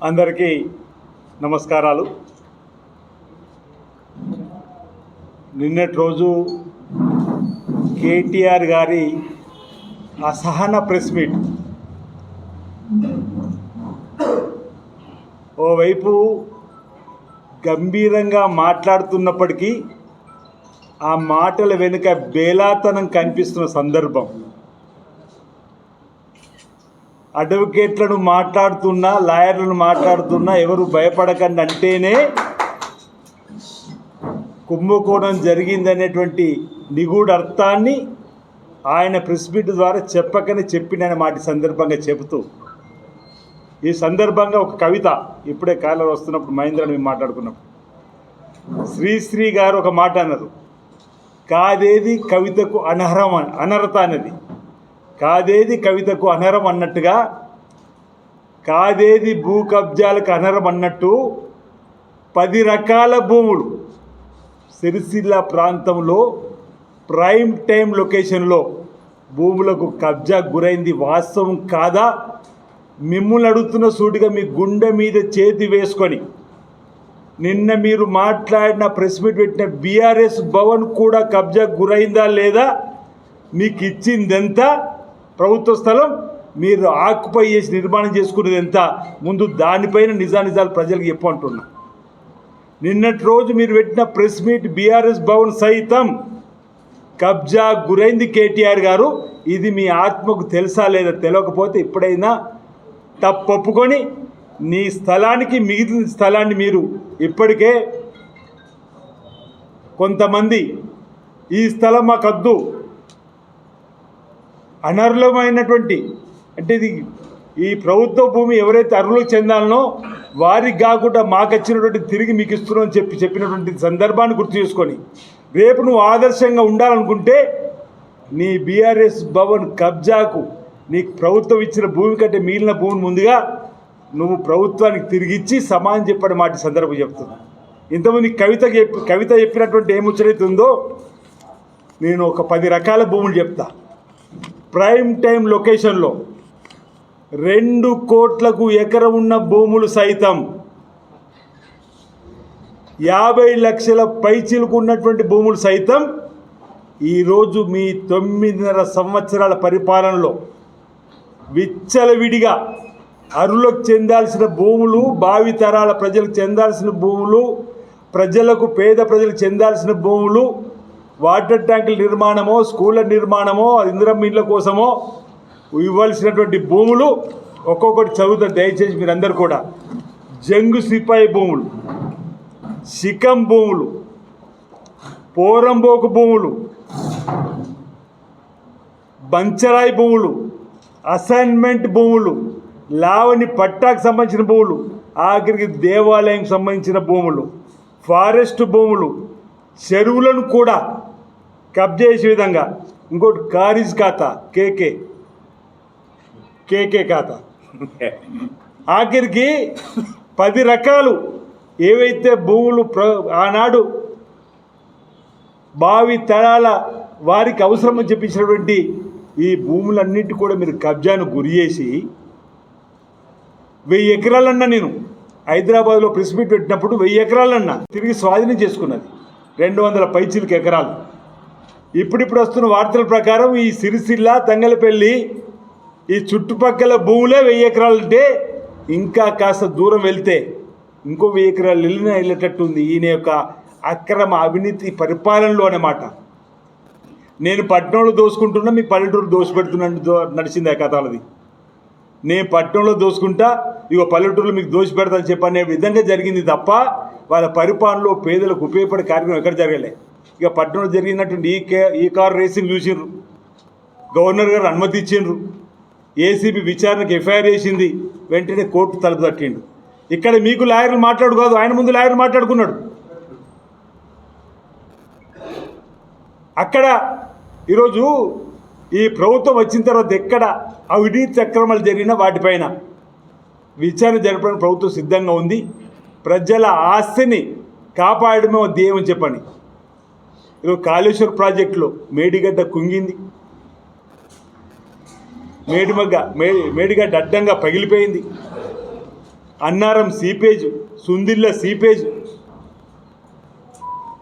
అందరికీ నమస్కారాలు. నిన్నటి రోజు కేటీఆర్ గారి అసహన ప్రెస్ మీట్ ఓవైపు గంభీరంగా మాట్లాడుతున్నప్పటికీ ఆ మాటల వెనుక బేలాతనం కనిపిస్తున్న సందర్భం. అడ్వకేట్లను మాట్లాడుతున్నా, లాయర్లను మాట్లాడుతున్నా ఎవరు భయపడకండి అంటేనే కుంభకోణం జరిగిందనేటువంటి నిగూఢ అర్థాన్ని ఆయన ప్రెస్ మీట్ ద్వారా చెప్పకనే చెప్పిన మాట సందర్భంగా చెబుతూ, ఈ సందర్భంగా ఒక కవిత ఇప్పుడే కాలంలో వస్తున్నప్పుడు మహేంద్రని మేము మాట్లాడుకున్నాం. శ్రీశ్రీ గారు ఒక మాట అన్నారు, కాదేది కవితకు అనర్హత అన్నది. కాదేది కవితకు అనర్హం అన్నట్టుగా, కాదేది భూ కబ్జాలకు అనర్హం అన్నట్టు 10 రకాల భూములు సిరిసిల్ల ప్రాంతంలో ప్రైమ్ టైం లొకేషన్లో భూములకు కబ్జా గురైంది వాస్తవం కాదా? మిమ్మల్ని అడుగుతున్న సూటిగా మీ గుండె మీద చేతి వేసుకొని, నిన్న మీరు మాట్లాడిన ప్రెస్ మీట్ పెట్టిన బీఆర్ఎస్ భవన్ కూడా కబ్జా గురైందా లేదా? మీకు ఇచ్చిందెంత ప్రభుత్వ స్థలం, మీరు ఆక్యుపై చేసి నిర్మాణం చేసుకునేది ఎంత? ముందు దానిపైన నిజాలు ప్రజలకు చెప్పంటున్నా. నిన్నటి రోజు మీరు పెట్టిన ప్రెస్ మీట్ బీఆర్ఎస్ భవన్ సైతం కబ్జా గురైంది కేటీఆర్ గారు. ఇది మీ ఆత్మకు తెలుసా లేదా? తెలియకపోతే ఇప్పుడైనా తప్పొప్పుకొని నీ స్థలానికి మిగిలిన స్థలాన్ని మీరు ఇప్పటికే కొంతమంది ఈ స్థలం మాకద్దు, అనర్హమైనటువంటి అంటే ఇది ఈ ప్రభుత్వ భూమి ఎవరైతే అర్హులకు చెందాలనో వారికి కాకుండా మాకు వచ్చినటువంటి తిరిగి మీకు ఇస్తున్నామని చెప్పినటువంటి సందర్భాన్ని గుర్తు చేసుకొని, రేపు నువ్వు ఆదర్శంగా ఉండాలనుకుంటే నీ బీఆర్ఎస్ భవన్ కబ్జాకు నీకు ప్రభుత్వం ఇచ్చిన భూమి కంటే మిగిలిన భూమిని ముందుగా నువ్వు ప్రభుత్వానికి తిరిగిచ్చి సమానం చెప్పడం మాట సందర్భం చెప్తున్నా. ఇంతకుముందు కవిత చెప్పినటువంటి ఏముచ్చరైతే ఉందో, నేను ఒక 10 రకాల భూములు చెప్తా. ప్రైమ్ టైం లొకేషన్లో 2 కోట్లకు ఎకరం ఉన్న భూములు సైతం, 50 లక్షల పైచిలకు ఉన్నటువంటి భూములు సైతం ఈరోజు మీ 9.5 సంవత్సరాల పరిపాలనలో విచ్చలవిడిగా అర్హులకు చెందాల్సిన భూములు, భావితరాల ప్రజలకు చెందాల్సిన భూములు, ప్రజలకు పేద ప్రజలకు చెందాల్సిన భూములు, వాటర్ ట్యాంకుల నిర్మాణమో, స్కూళ్ళ నిర్మాణమో, ఇందిరమ్మ ఇండ్ల కోసమో ఇవ్వాల్సినటువంటి భూములు ఒక్కొక్కటి చదువుతారు దయచేసి మీరందరూ కూడా. జంగు సిపాయి భూములు, శిఖం భూములు, పోరంబోకు భూములు, బంచరాయి భూములు, అసైన్మెంట్ భూములు, లావణి పట్టాకు సంబంధించిన భూములు, ఆఖరికి దేవాలయం సంబంధించిన భూములు, ఫారెస్ట్ భూములు, చెరువులను కూడా కబ్జా చేసే విధంగా. ఇంకోటి కారీజ్ ఖాతా, కేకే ఖాతా, ఆఖరికి 10 రకాలు ఏవైతే భూములు ఆనాడు భావి తరాల వారికి అవసరమని చెప్పించినటువంటి ఈ భూములన్నిటి కూడా మీరు కబ్జాను గురి చేసి 1000 ఎకరాలన్నా, నేను హైదరాబాద్లో ప్రెస్ మీట్ పెట్టినప్పుడు 1000 ఎకరాలన్నా తిరిగి స్వాధీనం చేసుకున్నది 200 పైచిలకు ఎకరాలు. ఇప్పుడిప్పుడు వస్తున్న వార్తల ప్రకారం ఈ సిరిసిల్ల, తంగలపల్లి ఈ చుట్టుపక్కల భూములే 1000 ఎకరాలు అంటే, ఇంకా కాస్త దూరం వెళ్తే ఇంకో 1000 ఎకరాలు వెళ్ళేటట్టు ఉంది ఈయన యొక్క అక్రమ అవినీతి పరిపాలనలో అన్నమాట. నేను పట్టణంలో దోసుకుంటున్నా, మీ పల్లెటూరు దోసిపెడుతున్నట్టు నడిచింది ఆ కథలది. నేను పట్టణంలో దోసుకుంటా, ఇగో పల్లెటూరులో మీకు దోసిపెడతాను చెప్పనే విధంగా జరిగింది తప్ప వాళ్ళ పరిపాలనలో పేదలకు ఉపయోగపడే కార్యక్రమం ఎక్కడ జరగలే. ఇక పట్టణంలో జరిగినటువంటి ఈ కార్ రేసింగ్ చూసిండ్రు, గవర్నర్ గారు అనుమతి ఇచ్చిండ్రు, ఏసీబీ విచారణకు ఎఫ్ఐఆర్ చేసింది, వెంటనే కోర్టు తలుపు తట్టిండు. ఇక్కడ మీకు లాయర్లు మాట్లాడు కాదు, ఆయన ముందు లాయర్లు మాట్లాడుకున్నాడు. అక్కడ ఈరోజు ఈ ప్రభుత్వం వచ్చిన తర్వాత ఎక్కడ అవినీతి అక్రమాలు జరిగినా వాటిపైన విచారణ జరపడానికి ప్రభుత్వం సిద్ధంగా ఉంది. ప్రజల ఆస్తిని కాపాడమే ధ్యేయం చెప్పండి. ఈరోజు కాళేశ్వర ప్రాజెక్టులో మేడిగడ్డ కుంగింది, మేడిగడ్డ అడ్డంగా పగిలిపోయింది. Annaram seepage, Sundilla seepage,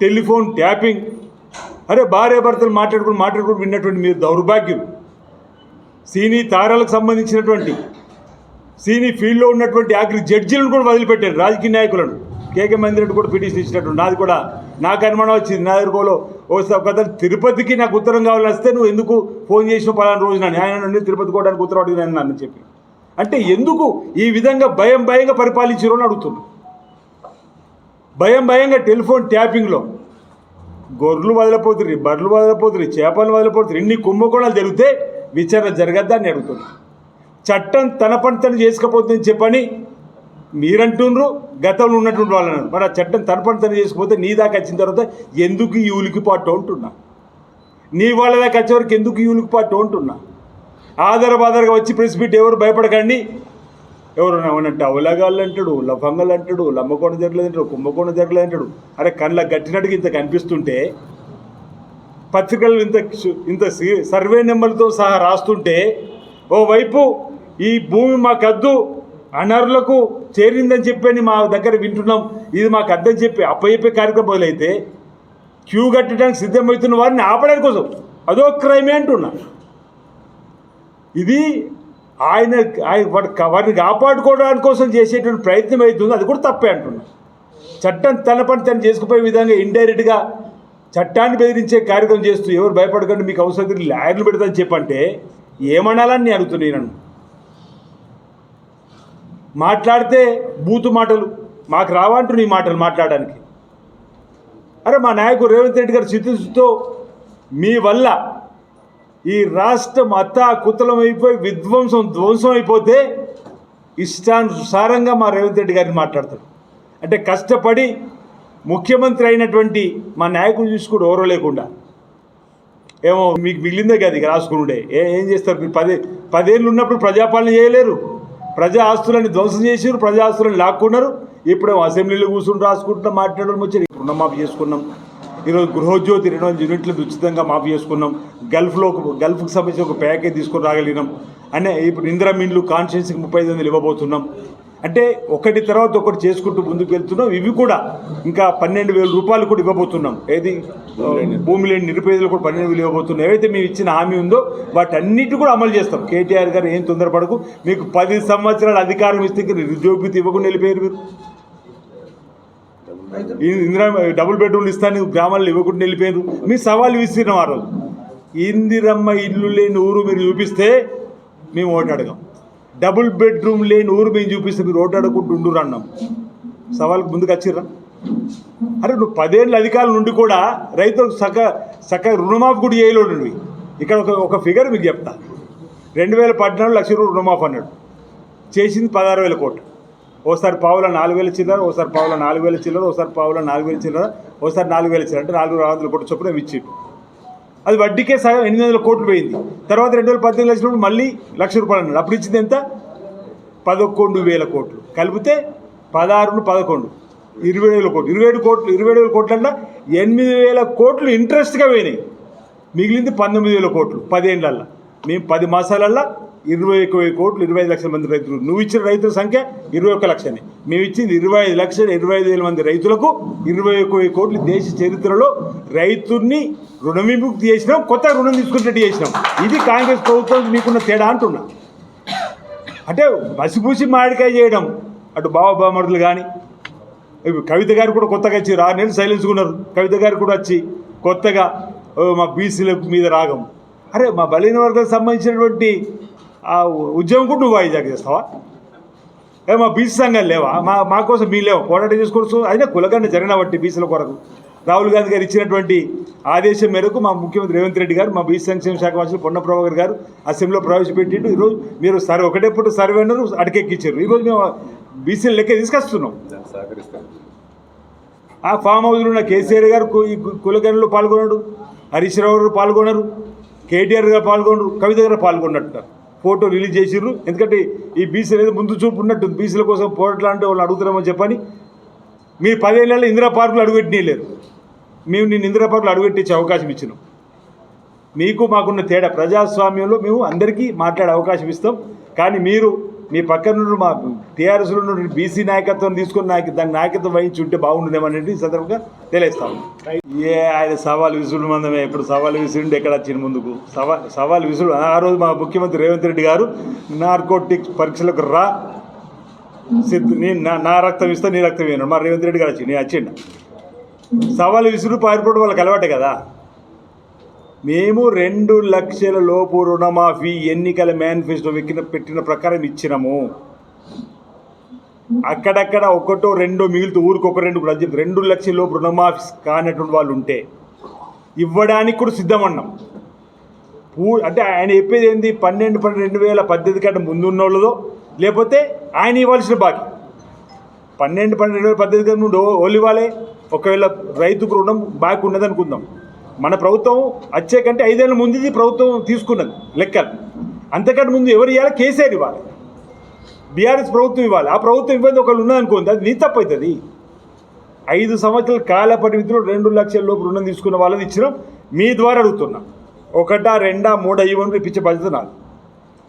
telephone tapping. అరే భార్యాభర్తలు మాట్లాడుకుని విన్నటువంటి మీరు దౌర్భాగ్యం. సినీ తారాలకు సంబంధించినటువంటి సినీ ఫీల్డ్లో ఉన్నటువంటి ఆఖరి జడ్జీలను కూడా వదిలిపెట్టారు, రాజకీయ నాయకులను. కేకే మందిరెడ్డి కూడా పిటిషన్ ఇచ్చినట్టు నాది కూడా నాకు అనుమానం వచ్చింది. నా దగ్గరలో ఒక తిరుపతికి నాకు ఉత్తరం కావాలని వస్తే నువ్వు ఎందుకు ఫోన్ చేసిన 10 రోజున ఆయన నుండి తిరుపతి కోవడానికి ఉత్తరం అడిగినాను నన్ను చెప్పి. అంటే ఎందుకు ఈ విధంగా భయంగా పరిపాలించారో అని అడుగుతున్నాను. భయంగా టెలిఫోన్ ట్యాపింగ్లో గొర్రెలు వదిలిపోతుంది, బర్రెలు వదిలిపోతుంది, చేపలు వదిలిపోతుంది. ఇన్ని కుంభకోణాలు జరిగితే విచారణ జరగద్దా అని అడుగుతుంది. చట్టం తన పని తను చేసుకపోతుందని చెప్పని మీరంటుండ్రు, గతంలో ఉన్నటువంటి వాళ్ళు అన్నారు. మరి ఆ చట్టం తన పని తను చేసుకపోతే నీ దాకా వచ్చిన తర్వాత ఎందుకు ఈ ఉలికిపాటు ఉంటున్నా, నీ వాళ్ళ దాకా వచ్చే వరకు ఎందుకు ఈ ఉలికిపాటు ఉంటున్నా. ఆధారగా వచ్చి ప్రెస్ మీట్ ఎవరు భయపడకండి, ఎవరు ఏమనంటే అవలగాళ్ళు అంటాడు, లఫంగలు అంటాడు, లమ్మకోణ జరగలేదు అంటాడు, కుంభకోణ జరగలేదు అంటాడు. అరే కళ్ళ గట్టినట్టుగా ఇంత కనిపిస్తుంటే పత్రికలు ఇంత సర్వే నెంబర్లతో సహా రాస్తుంటే ఓవైపు ఈ భూమి మాకద్దు అనర్లకు చేరిందని చెప్పని మా దగ్గర వింటున్నాం, ఇది మాకు అద్దని చెప్పి అప్పచెప్పే కార్యక్రమం మొదలైతే క్యూ కట్టడానికి సిద్ధమవుతున్న వారిని ఆపడానికి కోసం అదో క్రైమే అంటున్నా. ఇది ఆయన వారిని కాపాడుకోవడానికి కోసం చేసేటువంటి ప్రయత్నం అవుతుంది, అది కూడా తప్పే అంటున్నా. చట్టం తన పని తను చేసుకుపోయే విధంగా ఇండైరెక్ట్గా చట్టాన్ని బెదిరించే కార్యక్రమం చేస్తూ ఎవరు భయపడకండి మీకు అవసరం లాయర్లు పెడతాని చెప్పంటే ఏమనాలని నేను అడుగుతున్నాను. నన్ను మాట్లాడితే బూతు మాటలు మాకు రావంటూ నీ మాటలు మాట్లాడడానికి. అరే మా నాయకుడు రేవంత్ రెడ్డి గారు చిత్తశుద్ధితో మీ వల్ల ఈ రాష్ట్రం అత్తాకుతలం అయిపోయి ధ్వంసం అయిపోతే ఇష్టానుసారంగా మా రేవంత్ రెడ్డి గారిని మాట్లాడతాడు. అంటే కష్టపడి ముఖ్యమంత్రి అయినటువంటి మా నాయకుడు చూసుకుంటూ ఎవరో లేకుండా ఏమో మీకు మిగిలిందే కదా ఇక రాసుకునుడే ఏం చేస్తారు మీరు? 10 ఏళ్ళు ఉన్నప్పుడు ప్రజాపాలన చేయలేరు, ప్రజా ఆస్తులని ధ్వంసం చేసారు, ప్రజా ఆస్తులను లాక్కున్నారు. ఇప్పుడేమో అసెంబ్లీలో కూర్చుని రాసుకుంటున్నాం, మాట్లాడడం వచ్చి రుణమాఫీ చేసుకున్నాం. ఈరోజు గృహజ్యోతి 200 యూనిట్లు ఉచితంగా మాఫీ చేసుకున్నాం. గల్ఫ్కి సంబంధించి ఒక ప్యాకేజ్ తీసుకొని రాగలిగినాం. అనే ఇప్పుడు ఇందిరా మిన్లు కాన్స్టిట్యున్సీకి 35,000 ఇవ్వబోతున్నాం. అంటే ఒకటి తర్వాత ఒకటి చేసుకుంటూ ముందుకు వెళ్తున్నాం. ఇవి కూడా ఇంకా 12,000 రూపాయలు కూడా ఇవ్వబోతున్నాం. ఏది భూమి లేని నిరుపేదలు కూడా 12,000 ఇవ్వబోతున్నాం. ఏవైతే మేము ఇచ్చిన హామీ ఉందో వాటన్నిటి కూడా అమలు చేస్తాం. కేటీఆర్ గారు ఏం తొందరపడకు, మీకు 10 సంవత్సరాల అధికారం ఇస్తే నిరుద్యోగిత ఇవ్వకుండా వెళ్ళిపోయారు మీరు. ఇందిరా డబుల్ బెడ్రూమ్లు ఇస్తాను గ్రామాల్లో ఇవ్వకుండా వెళ్ళిపోయారు. మీ సవాళ్ళు విసిరినాం ఆ రోజు. ఇందిరమ్మ ఇల్లు లేని ఊరు మీరు చూపిస్తే మేము ఓటు అడగాం, డబుల్ బెడ్రూమ్ లేని ఊరు మేము చూపిస్తే మీరు ఓటు అడగకుండా ఉండురు అన్నాం. సవాళ్ళకు ముందుకు వచ్చిర్రా? అరే నువ్వు 10 ఏళ్ళ అధికారుల నుండి కూడా రైతులకు చక్కగా రుణమాఫీ కూడా చేయలేడు. ఇక్కడ ఒక ఫిగర్ మీకు చెప్తా. 2014 లక్ష రూపాయలు రుణమాఫీ అన్నాడు, చేసింది 16,000 కోట్లు. ఓసారి పావుల 4,000 చిల్లర, ఓసారి పావుల 4,000 చిల్లర, ఓసారి పావుల 4,000 చిల్లర, ఓసారి 4,000 చిల్లర, అంటే 4,600 కోట్ల చొప్పున ఇచ్చిండు. అది వడ్డీకే సగం 800 కోట్లు పోయింది. తర్వాత 2018 వచ్చినప్పుడు మళ్ళీ ₹1,00,000 అన్నాడు. అప్పుడు ఇచ్చింది ఎంత? 11,000 కోట్లు. కలిపితే 16, 11, 27,000 కోట్లు. 27,000 కోట్లు అంటే 8,000 కోట్లు ఇంట్రెస్ట్గా పోయినాయి. మిగిలింది 19,000 కోట్లు 10 ఏళ్ళల్లో. మేము 10 మాసాలల్లో 21,000 కోట్లు, 25 లక్షల మంది రైతులు. నువ్వు ఇచ్చిన రైతుల సంఖ్య 21 లక్షని, మేము ఇచ్చింది 25 లక్షలు, 25,000 మంది రైతులకు 21,000 కోట్లు. దేశ చరిత్రలో రైతుల్ని రుణ విముక్తి చేసినాం, కొత్త రుణం తీసుకున్నట్టు చేసినాం. ఇది కాంగ్రెస్ ప్రభుత్వం మీకున్న తేడా అంటున్నా. అంటే బసిపూసి మాడికాయ చేయడం. అటు బావబామరులు కానీ కవిత గారు కూడా కొత్తగా వచ్చి 6 నెలలు సైలెన్స్కున్నారు. కవిత గారు కూడా వచ్చి కొత్తగా మా బీసీల మీద రాగం. అరే మా బలహీన వర్గాలకు సంబంధించినటువంటి ఆ ఉద్యమం కూడా నువ్వు వాయిదాకి చేస్తావా? మా బీసీ సంఘాలు లేవా? మా కోసం మీ లేవా? పోరాటం చేసుకోవచ్చు. అయినా కులగన్న జరిగిన బట్టి బీసీల కొరకు రాహుల్ గాంధీ గారు ఇచ్చినటువంటి ఆదేశం మేరకు మా ముఖ్యమంత్రి రేవంత్ రెడ్డి గారు, మా బీసీ సంక్షేమ శాఖ మంత్రి పొన్న ప్రభాకర్ గారు అసెంబ్లీలో ప్రవేశపెట్టిండు. ఈరోజు మీరు ఒకటేప్పుడు సర్వే అన్నారు, అటకెక్కిచ్చారు. ఈరోజు మేము బీసీలు లెక్క తీసుకొస్తున్నాం. ఆ ఫామ్ హౌస్లో ఉన్న కేసీఆర్ గారు ఈ కులగన్నలో పాల్గొన్నాడు, హరీష్ రావు గారు పాల్గొన్నారు, కేటీఆర్ గారు పాల్గొన్నారు, కవిత గారు పాల్గొన్నట్టు ఫోటో రిలీజ్ చేసిర్రు. ఎందుకంటే ఈ బీసీలు ఏదో ముందు చూపు ఉన్నట్టు బీసీల కోసం పోరాట్లాంటి వాళ్ళు అడుగుతున్నామో చెప్పని. మీరు 10 ఏళ్ళలో ఇందిరా పార్కులు అడుగుపెట్టినలేరు. మేము నేను ఇందిరా పార్కులు అడుగుపెట్టించే అవకాశం ఇచ్చినాం. మీకు మాకున్న తేడా ప్రజాస్వామ్యంలో మేము అందరికీ మాట్లాడే అవకాశం ఇస్తాం. కానీ మీరు మీ పక్కన నుండి మా టీఆర్ఎస్లో నుండి బీసీ నాయకత్వం తీసుకొని దాని నాయకత్వం వహించి ఉంటే బాగుండేమనేది ఈ సందర్భంగా తెలియస్తాము. ఆయన సవాల్ విసురు మందమే, ఇప్పుడు సవాల్ విసురుండి ఎక్కడ వచ్చిన ముందుకు సవాల్ విసురు. ఆ రోజు మా ముఖ్యమంత్రి రేవంత్ రెడ్డి గారు నార్కోటిక్స్ పరీక్షలకు రా నా రక్తం ఇస్తా నీ రక్తం వేయను మా రేవంత్ రెడ్డి గారు వచ్చి నేను వచ్చిండ సవాల్ విసురు పారిపోవడం వాళ్ళకి అలవాటే కదా. మేము 2 లక్షల లోపు రుణమాఫీ ఎన్నికల మేనిఫెస్టో పెట్టిన ప్రకారం ఇచ్చినాము. అక్కడక్కడ ఒకటో రెండో మిగులుతూ ఊరికి 1-2 కూడా చెప్పి 2 లక్షల లోపు రుణమాఫీ కానటువంటి వాళ్ళు ఉంటే ఇవ్వడానికి కూడా సిద్ధమన్నాం. అంటే ఆయన చెప్పేది ఏంది 12/12/2018 కంటే ముందు ఉన్న వాళ్ళదో లేకపోతే ఆయన ఇవ్వాల్సిన బాకీ 12/12/2018 కంటే ముందు వాళ్ళు ఇవ్వాలి. ఒకవేళ రైతుకు రుణం బాకీ ఉన్నదనుకుందాం, మన ప్రభుత్వం వచ్చే కంటే 5 ఏళ్ళ ముందు ఇది ప్రభుత్వం తీసుకున్నది లెక్కలు. అంతకంటే ముందు ఎవరు ఇవ్వాలి? కేసీఆర్ ఇవ్వాలి, బీఆర్ఎస్ ప్రభుత్వం ఇవ్వాలి. ఆ ప్రభుత్వం ఇబ్బంది ఒకళ్ళు ఉన్నదనుకోండి, అది నీ తప్పు అవుతుంది. 5 సంవత్సరాల కాల పరిమితిలో 2 లక్షల లోపు రుణం తీసుకున్న వాళ్ళని ఇచ్చినాం. మీ ద్వారా అడుగుతున్నాం, 1, 2, 3 ఇవ్వని ఇప్పించే బాధ్యత నాది.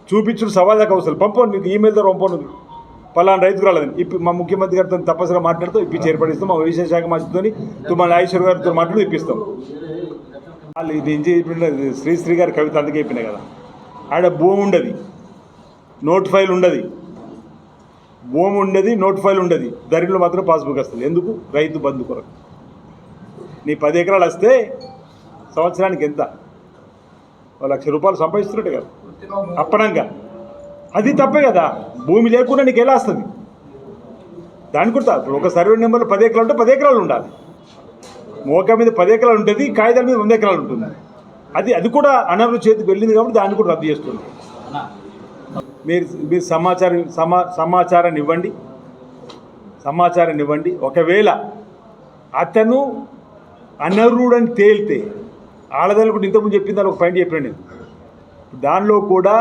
చూపించుడు సవాల్ దాకా అవసరం పంపండి, మీకు ఈమెయిల్ ద్వారా పంపను పలానా రైతుకు రాలేదని. ఇప్పుడు మా ముఖ్యమంత్రి గారితో తప్పనిసరిగా మాట్లాడుతూ ఇప్పించి ఏర్పడిస్తాం. మా వ్యవసాయ శాఖ మంత్రితో తుమ్మల నాగేశ్వర్ గారితో మాట్లాడుతూ ఇప్పిస్తాం. వాళ్ళు ఇది చెప్పిన శ్రీశ్రీ గారి కవిత అందుకే చెప్పినాయి కదా, ఆడ భూమి ఉండదు, నోట్ ఫైల్ ఉండదు, భూమి ఉండదు, నోట్ ఫైల్ ఉండదు, దరిలో మాత్రం పాస్బుక్ వస్తుంది. ఎందుకు? రైతు బంధు కొరకు. నీ 10 ఎకరాలు వస్తే సంవత్సరానికి ఎంత? 1 లక్ష రూపాయలు సంపాదిస్తున్నట్టు కదా అప్పనంగా. అది తప్పే కదా, భూమి లేకుండా నీకు ఎలా వస్తుంది? దానికి కూడా ఇప్పుడు ఒక సర్వే నెంబర్లో 10 ఎకరాలు ఉంటే 10 ఎకరాలు ఉండాలి. మోకా మీద 10 ఎకరాలు ఉంటుంది, కాగితాల మీద 100 ఎకరాలు ఉంటుంది. అది కూడా అనర్హుల చేతికి వెళ్ళింది కాబట్టి దాన్ని కూడా రద్దు చేస్తుంది. మీరు సమాచారాన్ని ఇవ్వండి. ఒకవేళ అతను అనర్హుడని తేలితే ఆడదాన్ని కూడా ఇంతకుముందు చెప్పిన దాన్ని ఒక పాయింట్ చెప్పాను నేను. దానిలో కూడా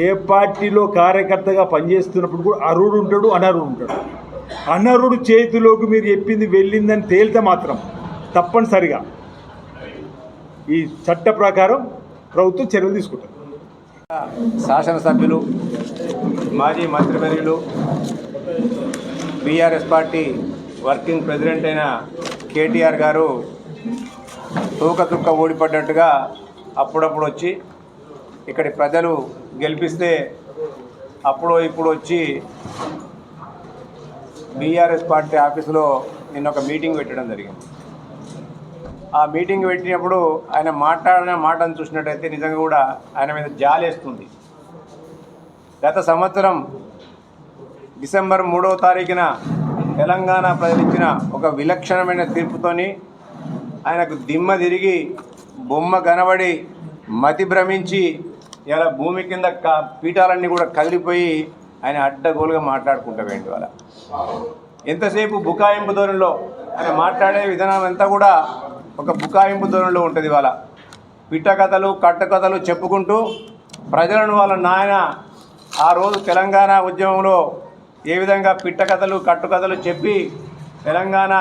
ఏ పార్టీలో కార్యకర్తగా పనిచేస్తున్నప్పుడు కూడా అర్హుడు ఉంటాడు, అనర్హుడు ఉంటాడు. అనర్హుడు చేతిలోకి మీరు చెప్పింది వెళ్ళిందని తేలితే మాత్రం తప్పనిసరిగా ఈ చట్ట ప్రకారం ప్రభుత్వం చర్యలు తీసుకుంటారు. శాసనసభ్యులు, మాజీ మంత్రివర్యులు, బీఆర్ఎస్ పార్టీ వర్కింగ్ ప్రెసిడెంట్ అయిన కేటీఆర్ గారు తూకతుక్క ఓడిపడ్డట్టుగా అప్పుడప్పుడు వచ్చి ఇక్కడి ప్రజలు గెలిపిస్తే అప్పుడు ఇప్పుడు వచ్చి బీఆర్ఎస్ పార్టీ ఆఫీసులో నిన్న ఒక మీటింగ్ పెట్టడం జరిగింది. ఆ మీటింగ్ పెట్టినప్పుడు ఆయన మాట్లాడిన మాటను చూసినట్టయితే నిజంగా కూడా ఆయన మీద జాలేస్తుంది. గత సంవత్సరం డిసెంబర్ 3వ తారీఖున తెలంగాణ ప్రజలు ఇచ్చిన ఒక విలక్షణమైన తీర్పుతోని ఆయనకు దిమ్మ తిరిగి బొమ్మ కనబడి మతి భ్రమించి ఇలా భూమి కింద పీఠాలన్నీ కూడా కదిలిపోయి ఆయన అడ్డగోలుగా మాట్లాడుకుంటూ వేయండి. వాళ్ళ ఎంతసేపు బుకాయింపు ధోరణిలో ఆయన మాట్లాడే విధానం అంతా కూడా ఒక బుకాయింపు ధోరణిలో ఉంటుంది. వాళ్ళ పిట్ట కథలు కట్టకథలు చెప్పుకుంటూ ప్రజలను వాళ్ళ నాయన ఆ రోజు తెలంగాణ ఉద్యమంలో ఏ విధంగా పిట్ట కథలు కట్టుకథలు చెప్పి తెలంగాణ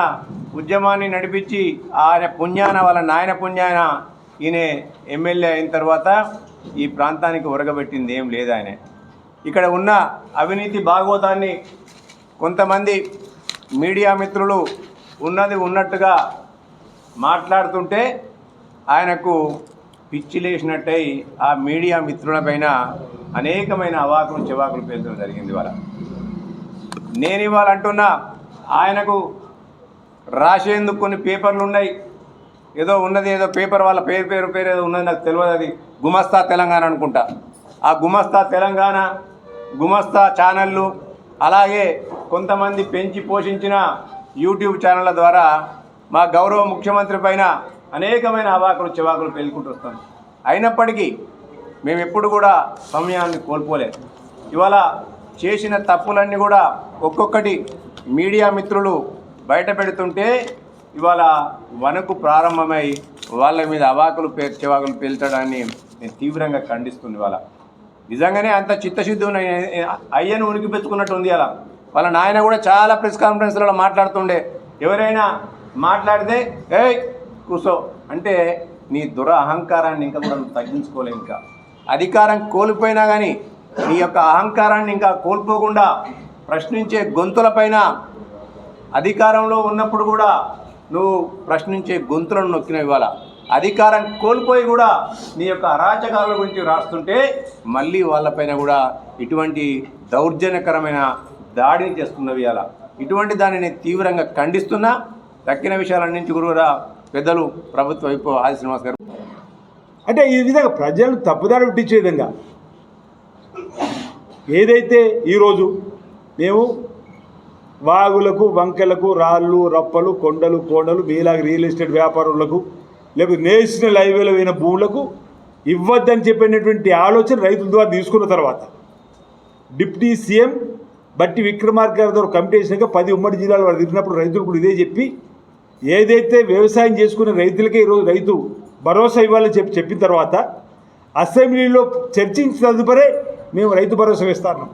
ఉద్యమాన్ని నడిపించి ఆయన పుణ్యాన వాళ్ళ నాయన పుణ్యాన ఈయన ఎమ్మెల్యే అయిన తర్వాత ఈ ప్రాంతానికి ఒరగబెట్టింది ఏం లేదు. ఆయన ఇక్కడ ఉన్న అవినీతి భాగవతాన్ని కొంతమంది మీడియా మిత్రులు ఉన్నది ఉన్నట్టుగా మాట్లాడుతుంటే ఆయనకు పిచ్చి లేచినట్టయి ఆ మీడియా మిత్రులపైన అనేకమైన అవాకులు చెవాకులు పేల్చడం జరిగింది. ఇవాళ నేను ఇవాళ అంటున్నా, ఆయనకు రాసేందుకు కొన్ని పేపర్లు ఉన్నాయి, ఏదో ఉన్నది, ఏదో పేపర్ వాళ్ళ పేరు ఏదో ఉన్నది, నాకు తెలియదు. అది గుమస్తా తెలంగాణ అనుకుంటా. ఆ గుమస్తా తెలంగాణ, గుమస్తా ఛానళ్ళు, అలాగే కొంతమంది పెంచి పోషించిన యూట్యూబ్ ఛానళ్ళ ద్వారా మా గౌరవ ముఖ్యమంత్రి పైన అనేకమైన అవాకులు చెవాకులు పేలుకుంటూ వస్తాం. అయినప్పటికీ మేము ఎప్పుడు కూడా సమయాన్ని కోల్పోలేదు. ఇవాళ చేసిన తప్పులన్నీ కూడా ఒక్కొక్కటి మీడియా మిత్రులు బయట పెడుతుంటే ఇవాళ వణుకు ప్రారంభమై వాళ్ళ మీద అవాకులు చెవాకులు పేల్చడాన్ని నేను తీవ్రంగా ఖండిస్తుంది. ఇవాళ నిజంగానే అంత చిత్తశుద్ధి అయ్యను ఉనికి పెట్టుకున్నట్టు ఉంది. అలా వాళ్ళ నాయన కూడా చాలా ప్రెస్ కాన్ఫరెన్స్లలో మాట్లాడుతుండే, ఎవరైనా మాట్లాడితే ఏయ్ కూసో అంటే నీ దుర అహంకారాన్ని ఇంకా కూడా నువ్వు తగ్గించుకోలేవు. ఇంకా అధికారం కోల్పోయినా కానీ నీ యొక్క అహంకారాన్ని ఇంకా కోల్పోకుండా ప్రశ్నించే గొంతులపైన అధికారంలో ఉన్నప్పుడు కూడా నువ్వు ప్రశ్నించే గొంతులను నొక్కిన ఇవాళ అధికారం కోల్పోయి కూడా నీ యొక్క అరాచకాల గురించి రాస్తుంటే మళ్ళీ వాళ్ళపైన కూడా ఇటువంటి దౌర్జన్యకరమైన దాడిని చేస్తున్నవి ఇవాళ. ఇటువంటి దానిని తీవ్రంగా ఖండిస్తున్నా. తక్కిన విషయాలన్నింటి కూడా పెద్దలు ప్రభుత్వ వైపు ఆది శ్రీనివాస్ గారు అంటే ఈ విధంగా ప్రజలను తప్పుదారి పట్టించే విధంగా ఏదైతే ఈరోజు మేము వాగులకు వంకెలకు రాళ్ళు రప్పలు కొండలు కోడలు మీలాగా రియల్ ఎస్టేట్ వ్యాపారులకు లేకపోతే నేషనల్ హైవేలో అయిన భూములకు ఇవ్వద్దని చెప్పినటువంటి ఆలోచన రైతుల ద్వారా తీసుకున్న తర్వాత డిప్యూటీ సీఎం బట్టి విక్రమార్క గారి ద్వారా కమిటీ వేసినాక 10 ఉమ్మడి జిల్లాలు వారు తిరిగినప్పుడు రైతులు కూడా ఇదే చెప్పి ఏదైతే వ్యవసాయం చేసుకునే రైతులకే ఈరోజు రైతు భరోసా ఇవ్వాలని చెప్పిన తర్వాత అసెంబ్లీలో చర్చించిన తదుపరే మేము రైతు భరోసా వేస్తాను.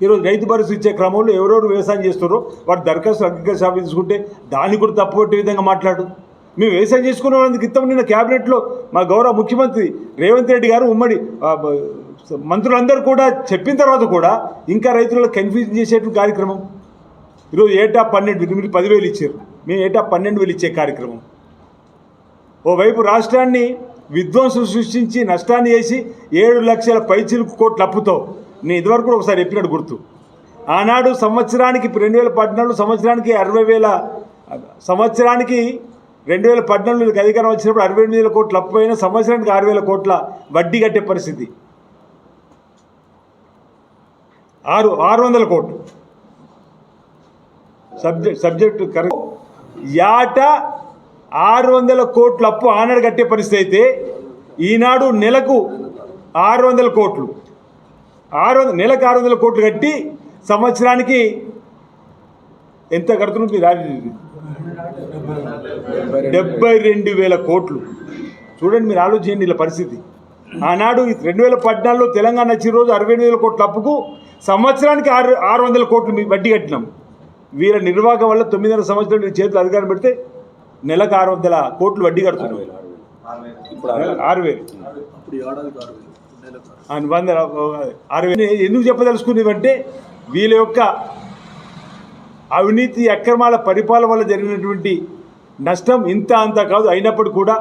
ఈరోజు రైతు భరోసా ఇచ్చే క్రమంలో ఎవరెవరు వ్యవసాయం చేస్తారో వారు దరఖాస్తు అగ్రికల్చర్ ఆఫీస్ తీసుకుంటే దాన్ని కూడా తప్పుపట్టే విధంగా మాట్లాడు. మేము వ్యవసాయం చేసుకునే వాళ్ళకి క్రితం నిన్న క్యాబినెట్లో మా గౌరవ ముఖ్యమంత్రి రేవంత్ రెడ్డి గారు ఉమ్మడి మంత్రులందరూ కూడా చెప్పిన తర్వాత కూడా ఇంకా రైతులను కన్ఫ్యూజన్ చేసేటువంటి కార్యక్రమం. ఈరోజు ఏటా 12 మీరు 10,000 ఇచ్చారు, మేము ఏటా 12,000 ఇచ్చే కార్యక్రమం. ఓవైపు రాష్ట్రాన్ని విధ్వంసం సృష్టించి నష్టాన్ని చేసి 7 లక్షల పైచిలకు కోట్ల అప్పుతో నేను ఇదివరకు కూడా ఒకసారి చెప్పినట్టు గుర్తు. ఆనాడు సంవత్సరానికి 2014 సంవత్సరానికి 60,000 సంవత్సరానికి 2014 అధికారం వచ్చినప్పుడు 68,000 కోట్ల అప్పు అయినా సంవత్సరానికి 6,000 కోట్ల వడ్డీ కట్టే పరిస్థితి. 600 కోట్లు సబ్జెక్టు కరెక్ట్. యాట 600 కోట్ల అప్పు ఆనాడు కట్టే పరిస్థితి అయితే ఈనాడు నెలకు 600 కోట్లు నెలకు 600 కోట్లు కట్టి సంవత్సరానికి ఎంత కడుతున్నది? 72,000 కోట్లు. చూడండి, మీరు ఆలోచించండి ఇలా పరిస్థితి. ఆనాడు 2014లో తెలంగాణ వచ్చిన రోజు 68,000 కోట్ల అప్పుకు సంవత్సరానికి 600 కోట్లు వడ్డీ కట్టినాం. వీళ్ళ నిర్వాహకం వల్ల 9.5 సంవత్సరాలు చేతులు అధికారం పెడితే నెలకు 600 కోట్లు వడ్డీ కడుతున్నాం. 6,000 ఎందుకు చెప్పదలుచుకునేవంటే వీళ్ళ యొక్క అవినీతి అక్రమాల పరిపాలన వల్ల జరిగినటువంటి నష్టం ఇంత అంత కాదు. అయినప్పటికీ కూడా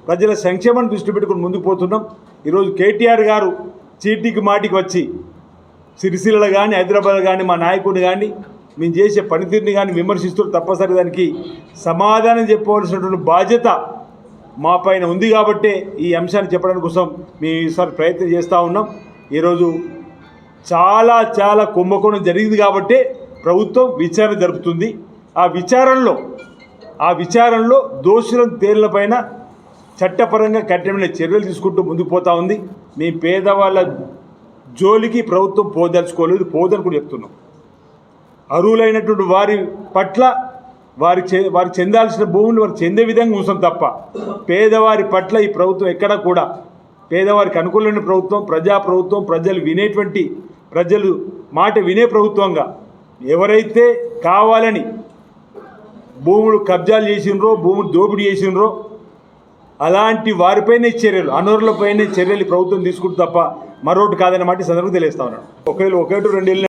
ప్రజల సంక్షేమాన్ని దృష్టి పెట్టుకుని ముందుకు పోతున్నాం. ఈరోజు కేటీఆర్ గారు చీటికి మాటికి వచ్చి సిరిసిల్ల కానీ హైదరాబాద్ కానీ మా నాయకుడిని కానీ మేము చేసే పనితీరుని కానీ విమర్శిస్తూ తప్పనిసరి దానికి సమాధానం చెప్పవలసినటువంటి బాధ్యత మా పైన ఉంది. కాబట్టే ఈ అంశాన్ని చెప్పడానికి కోసం మేము ఈసారి ప్రయత్నం చేస్తూ ఉన్నాం. ఈరోజు చాలా కుంభకోణం జరిగింది కాబట్టే ప్రభుత్వం విచారణ జరుపుతుంది. ఆ విచారణలో దోషులను తేలినపైన చట్టపరంగా కఠినమైన చర్యలు తీసుకుంటూ ముందుకు పోతూ ఉంది. మీ పేదవాళ్ళ జోలికి ప్రభుత్వం పోదలుచుకోలేదు, పోదని కూడా చెప్తున్నాం. అర్హులైనటువంటి వారి పట్ల వారికి చెందాల్సిన భూములు వారికి చెందే విధంగా ఉంచాం తప్ప పేదవారి పట్ల ఈ ప్రభుత్వం ఎక్కడా కూడా పేదవారికి అనుకూలమైన ప్రభుత్వం, ప్రజాప్రభుత్వం, ప్రజలు మాట వినే ప్రభుత్వంగా ఎవరైతే కావాలని భూములు కబ్జాలు చేసినరో భూములు దోపిడీ చేసినరో అలాంటి వారిపైనే చర్యలు, అనర్హులపైనే చర్యలు ప్రభుత్వం తీసుకుంటూ తప్ప మరొకటి కాదన్నమాట సందర్భంగా తెలియస్తా ఉన్నాను. ఒకవేళ 1-2